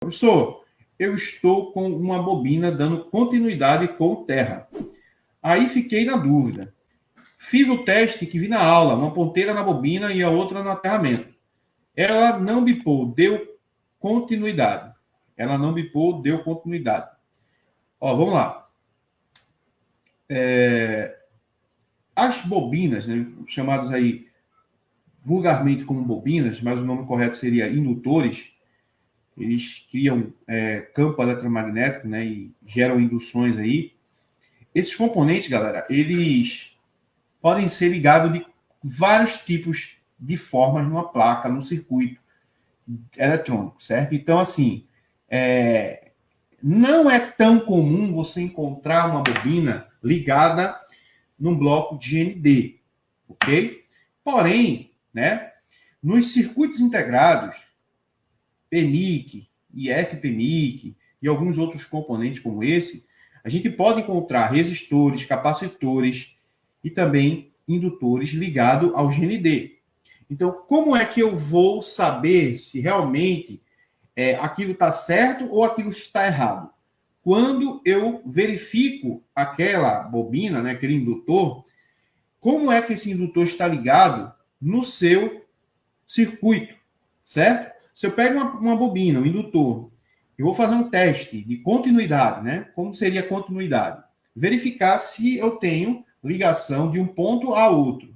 Professor, eu estou com uma bobina dando continuidade com terra. Aí fiquei na dúvida. Fiz o teste que vi na aula, uma ponteira na bobina e a outra no aterramento. Ela não bipou, deu continuidade. Ela não bipou, deu continuidade. Ó, vamos lá. As bobinas, né, chamadas aí vulgarmente como bobinas, mas o nome correto seria indutores, eles criam campo eletromagnético, né, e geram induções aí. Esses componentes, galera, eles podem ser ligados de vários tipos de formas numa placa, num circuito eletrônico, certo? Então, assim, não é tão comum você encontrar uma bobina ligada num bloco de GND, ok? Porém, né, nos circuitos integrados, PMIC e FPMIC e alguns outros componentes como esse, a gente pode encontrar resistores, capacitores e também indutores ligados ao GND. Então, como é que eu vou saber se realmente aquilo está certo ou aquilo está errado? Quando eu verifico aquela bobina, né, aquele indutor, como é que esse indutor está ligado no seu circuito, certo? Se eu pego uma bobina, um indutor, eu vou fazer um teste de continuidade, né? Como seria a continuidade? Verificar se eu tenho ligação de um ponto a outro.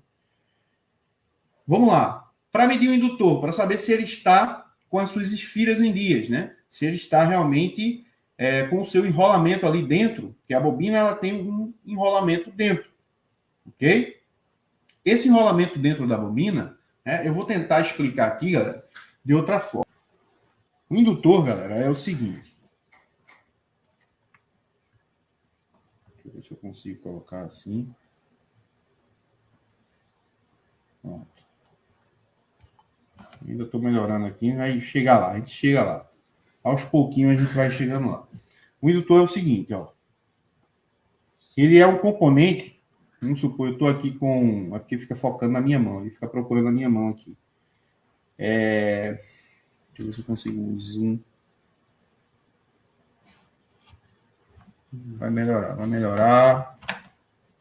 Vamos lá. Para medir o indutor, para saber se ele está com as suas esfiras em dias, né? Se ele está realmente com o seu enrolamento ali dentro, que a bobina ela tem um enrolamento dentro, ok? Esse enrolamento dentro da bobina, eu vou tentar explicar aqui, galera, de outra forma. O indutor, galera, é o seguinte. Deixa eu ver se eu consigo colocar assim. Pronto. Ainda estou melhorando aqui, aí chega lá, a gente chega lá. Aos pouquinhos a gente vai chegando lá. O indutor é o seguinte, ó. Ele é um componente, vamos supor, eu estou aqui com... É porque fica focando na minha mão, ele fica procurando a minha mão aqui. Deixa eu ver se eu consigo um zoom. Vai melhorar, vai melhorar.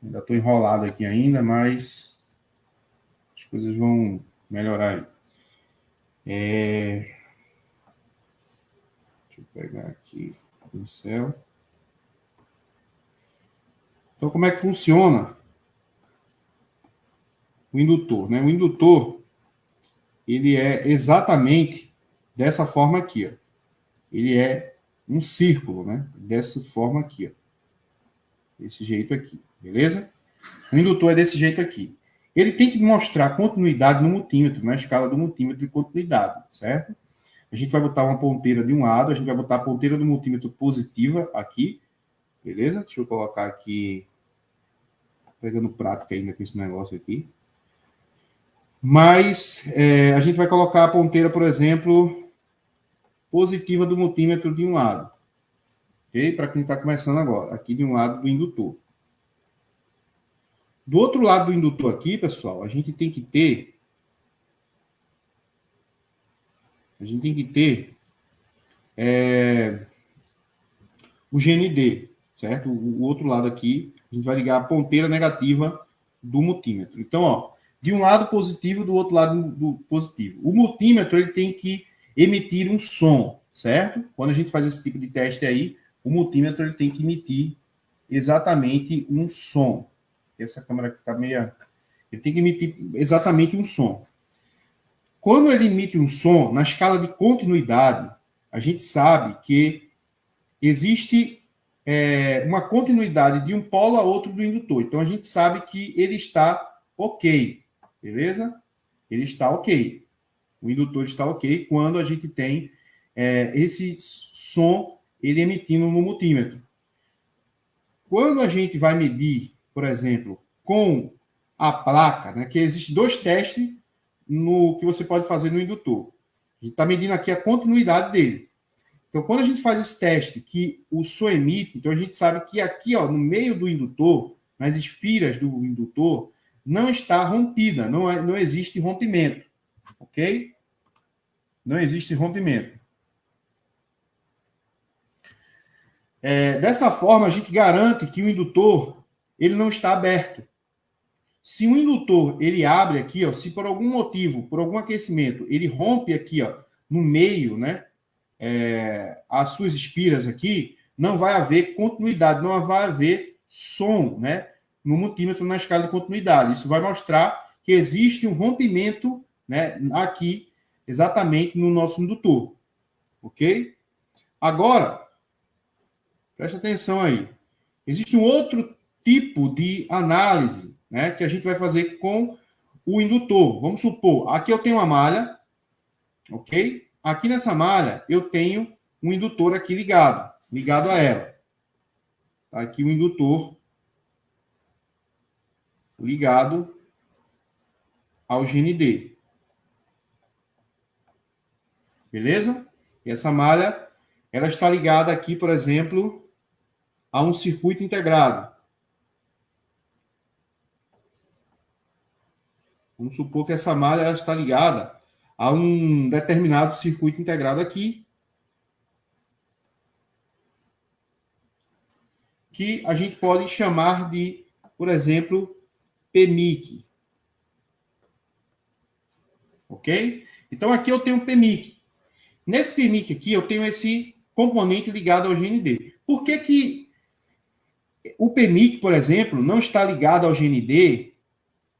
Ainda estou enrolado aqui ainda, mas as coisas vão melhorar aí. Deixa eu pegar aqui o pincel. Então, como é que funciona o indutor, né? O indutor, ele é exatamente dessa forma aqui, ó. Ele é um círculo, né? Dessa forma aqui, ó. Desse jeito aqui, beleza? O indutor é desse jeito aqui. Ele tem que mostrar continuidade no multímetro, na escala do multímetro de continuidade, certo? A gente vai botar uma ponteira de um lado, a gente vai botar a ponteira do multímetro positiva aqui, beleza? Deixa eu colocar aqui, pegando prática ainda com esse negócio aqui. Mas a gente vai colocar a ponteira, por exemplo, positiva do multímetro de um lado. Ok? Para quem está começando agora, aqui de um lado do indutor. Do outro lado do indutor aqui, pessoal, a gente tem que ter o GND, certo? O outro lado aqui, a gente vai ligar a ponteira negativa do multímetro. Então, ó, de um lado positivo, do outro lado do positivo. O multímetro ele tem que emitir um som, certo? Quando a gente faz esse tipo de teste aí, o multímetro ele tem que emitir exatamente um som. Essa câmera aqui está meio... Ele tem que emitir exatamente um som. Quando ele emite um som, na escala de continuidade, a gente sabe que existe uma continuidade de um polo a outro do indutor. Então, a gente sabe que ele está ok, beleza? Ele está ok. O indutor está ok quando a gente tem esse som ele emitindo no multímetro. Quando a gente vai medir, por exemplo, com a placa, né, que existem dois testes que você pode fazer no indutor. A gente está medindo aqui a continuidade dele. Então, quando a gente faz esse teste que o som emite, então a gente sabe que aqui, ó, no meio do indutor, nas esfiras do indutor, não está rompida, não existe rompimento, ok? Não existe rompimento. Dessa forma, a gente garante que o indutor ele não está aberto. Se o indutor ele abre aqui, ó, se por algum motivo, por algum aquecimento, ele rompe aqui, ó, no meio, né, as suas espiras aqui, não vai haver continuidade, não vai haver som, né, no multímetro na escala de continuidade. Isso vai mostrar que existe um rompimento, né, aqui, exatamente no nosso indutor. Ok? Agora, presta atenção aí. Existe um outro tipo de análise, né, que a gente vai fazer com o indutor. Vamos supor, aqui eu tenho uma malha, ok? Aqui nessa malha eu tenho um indutor aqui ligado a ela. Tá aqui o indutor ligado ao GND. Beleza? E essa malha, ela está ligada aqui, por exemplo, a um circuito integrado. Vamos supor que essa malha ela está ligada a um determinado circuito integrado aqui, que a gente pode chamar de, por exemplo, PMIC. Ok? Então, aqui eu tenho um PMIC. Nesse PMIC aqui, eu tenho esse componente ligado ao GND. Por que o PMIC, por exemplo, não está ligado ao GND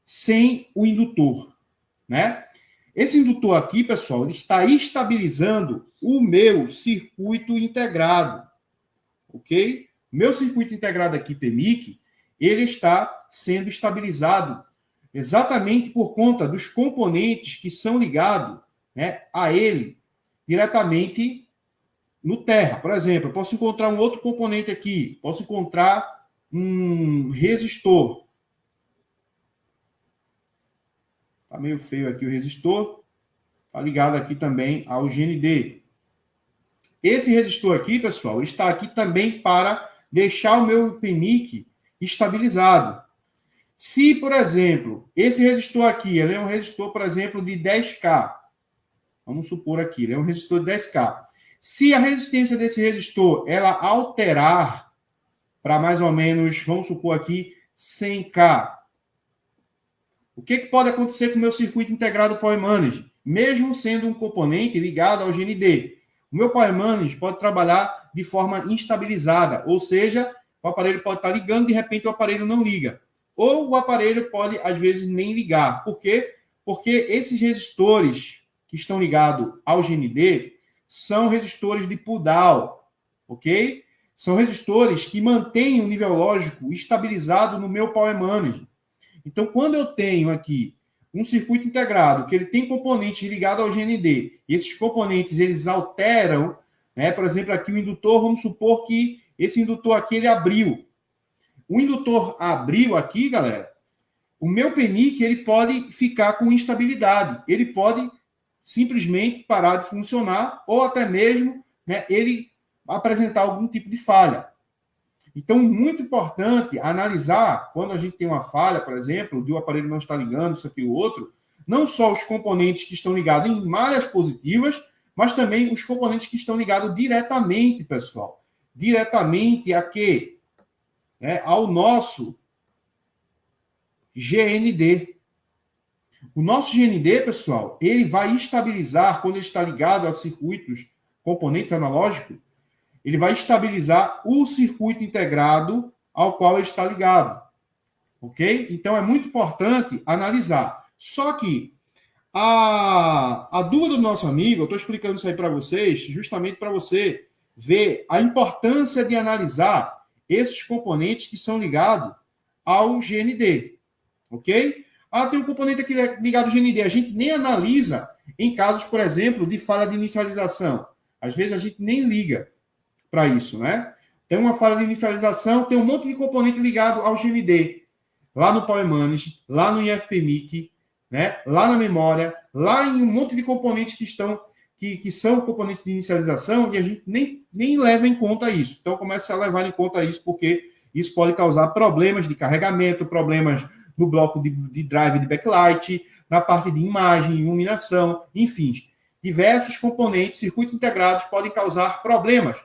sem o indutor, né? Esse indutor aqui, pessoal, ele está estabilizando o meu circuito integrado, ok? Meu circuito integrado aqui, PMIC, ele está sendo estabilizado exatamente por conta dos componentes que são ligados, né, a ele diretamente no terra. Por exemplo, eu posso encontrar um outro componente aqui, posso encontrar um resistor. Está meio feio aqui o resistor. Está ligado aqui também ao GND. Esse resistor aqui, pessoal, está aqui também para deixar o meu PMIC estabilizado. Se, por exemplo, esse resistor aqui, ele é um resistor, por exemplo, de 10K. Vamos supor aqui, ele é um resistor de 10K. Se a resistência desse resistor, ela alterar para mais ou menos, vamos supor aqui, 100K, o que pode acontecer com o meu circuito integrado Power Management? Mesmo sendo um componente ligado ao GND, o meu Power Management pode trabalhar de forma instabilizada, ou seja, o aparelho pode estar ligando, de repente o aparelho não liga. Ou o aparelho pode, às vezes, nem ligar. Por quê? Porque esses resistores que estão ligados ao GND são resistores de pull-down, ok? São resistores que mantêm o nível lógico estabilizado no meu Power Management. Então, quando eu tenho aqui um circuito integrado, que ele tem componentes ligados ao GND, e esses componentes, eles alteram, né? Por exemplo, aqui o indutor, vamos supor que esse indutor aqui, ele abriu. O indutor abriu aqui, galera, o meu PMIC, ele pode ficar com instabilidade. Ele pode simplesmente parar de funcionar, ou até mesmo, né, ele apresentar algum tipo de falha. Então, muito importante analisar, quando a gente tem uma falha, por exemplo, de o aparelho não estar ligando, isso aqui o outro, não só os componentes que estão ligados em malhas positivas, mas também os componentes que estão ligados diretamente, pessoal. Diretamente a quê? Ao nosso GND. O nosso GND, pessoal, ele vai estabilizar, quando ele está ligado a circuitos, componentes analógicos, ele vai estabilizar o circuito integrado ao qual ele está ligado. Ok? Então, é muito importante analisar. Só que a dúvida do nosso amigo, eu estou explicando isso aí para vocês, justamente para você ver a importância de analisar esses componentes que são ligados ao GND. Ok? Tem um componente aqui ligado ao GND. A gente nem analisa em casos, por exemplo, de falha de inicialização. Às vezes, a gente nem liga para isso, né? Tem uma falha de inicialização, tem um monte de componente ligado ao GND, lá no Power Management, lá no IFPMIC, né? Lá na memória, lá em um monte de componentes que são componentes de inicialização, e a gente nem leva em conta isso. Então, comece a levar em conta isso, porque isso pode causar problemas de carregamento, problemas no bloco de drive de backlight, na parte de imagem, iluminação, enfim. Diversos componentes, circuitos integrados podem causar problemas.